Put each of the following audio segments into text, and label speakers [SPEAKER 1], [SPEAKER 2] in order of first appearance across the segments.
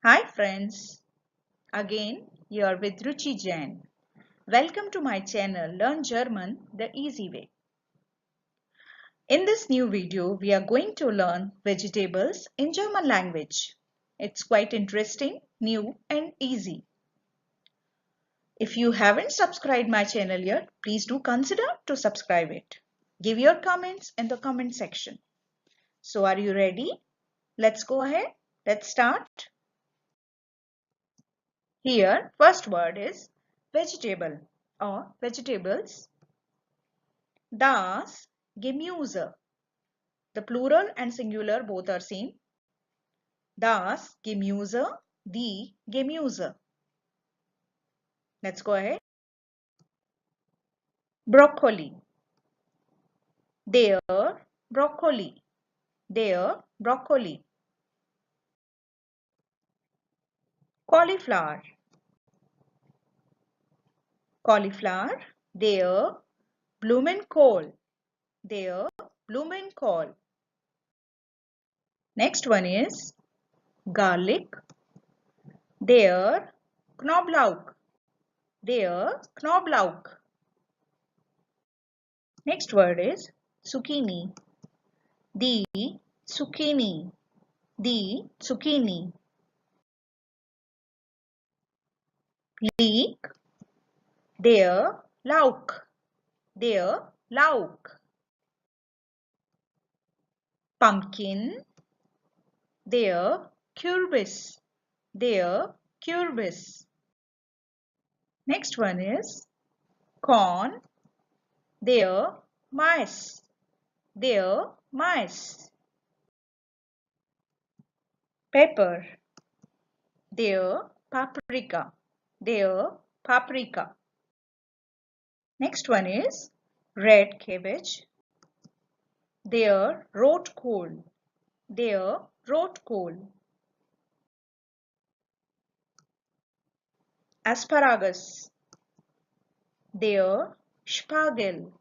[SPEAKER 1] Hi friends, again you are with Ruchi Jain. Welcome to my channel Learn German the Easy Way. In this new video, we are going to learn vegetables in German language. It's quite interesting, new and easy. If you haven't subscribed my channel yet, please do consider to subscribe it. Give your comments in the comment section. So are you ready? Let's go ahead. Let's start. Here, first word is vegetable or vegetables. Das Gemüse. The plural and singular both are same. Das Gemüse, die Gemüse. Let's go ahead. Brokkoli. Der Brokkoli. Der Brokkoli. Cauliflower. Cauliflower. Der Blumenkohl. Der Blumenkohl. Next one is garlic. Der Knoblauch. Der Knoblauch. Next word is zucchini. Die Zucchini. Die Zucchini. Leek. Der Lauch. Der Lauch. Pumpkin. Der Kürbis. Der Kürbis. Next one is corn. Der Mais. Der Mais. Pepper. Der paprika. Der paprika. Next one is red cabbage. Der ROTKOHL. Der ROTKOHL. Asparagus. Der Spargel.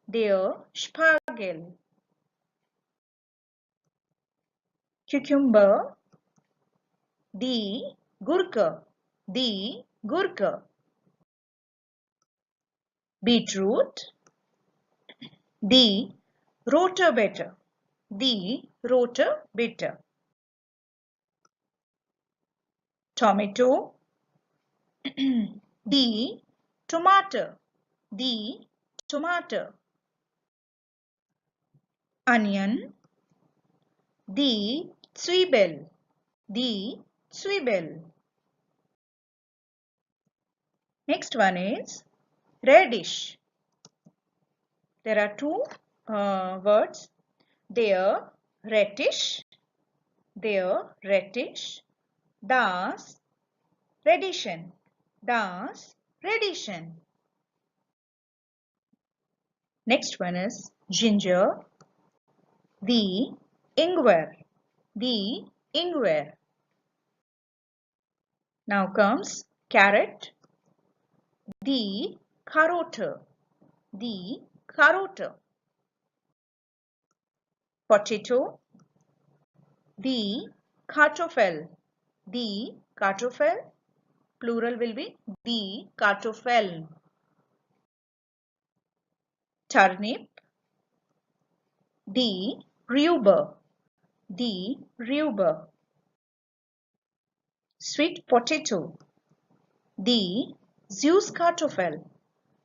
[SPEAKER 1] Der Spargel. Cucumber. Die GURKE. Die GURKE. Beetroot. Die rote Bete. Die rote Bete. Tomato. Die Tomate. Die Tomate. Onion. Die Zwiebel. Die Zwiebel. Next one is radish. There are two words. Der Rettich. Der Rettich. Das Radieschen. Das Radieschen. Next one is ginger. The Ingwer. The Ingwer. Now comes carrot. The KAROTTE. The KAROTTE. Potato. The KARTOFFEL. The KARTOFFEL. Plural will be the KARTOFFEL. Turnip. The Rhubarb. The Rhubarb. Sweet potato. The Süßkartoffel.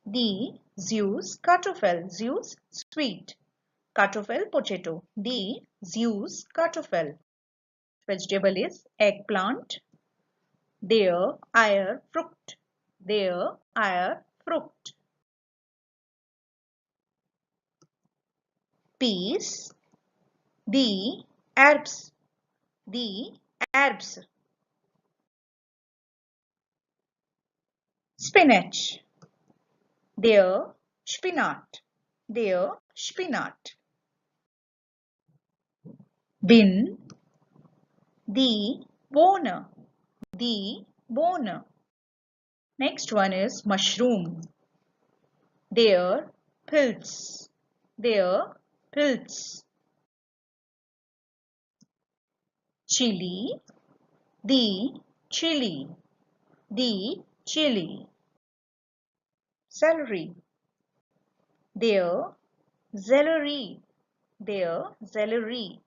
[SPEAKER 1] The Süßkartoffel. Süß, sweet. Kartoffel, potato. The Süßkartoffel. Vegetable is eggplant. Der Eierfrucht. Der Eierfrucht. Peas. The herbs. The herbs. Spinach. Der Spinat. Der Spinat. Bin. The Bohne. The Bohne. Next one is mushroom. Der Pilz. Der Pilz. Chilli. The chili, the chili. Celery, der Sellerie, der Sellerie.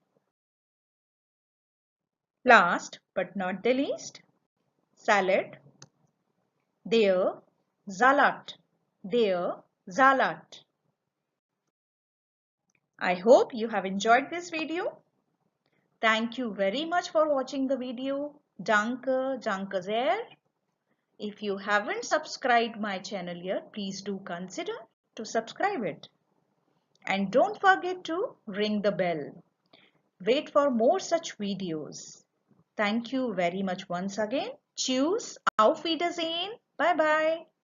[SPEAKER 1] Last but not the least, salad, der Salat, der Salat. I hope you have enjoyed this video. Thank you very much for watching the video. Danke, danke sehr. If you haven't subscribed my channel yet, please do consider to subscribe it. And don't forget to ring the bell. Wait for more such videos. Thank you very much once again. Tschüss, auf Wiedersehen. Bye bye.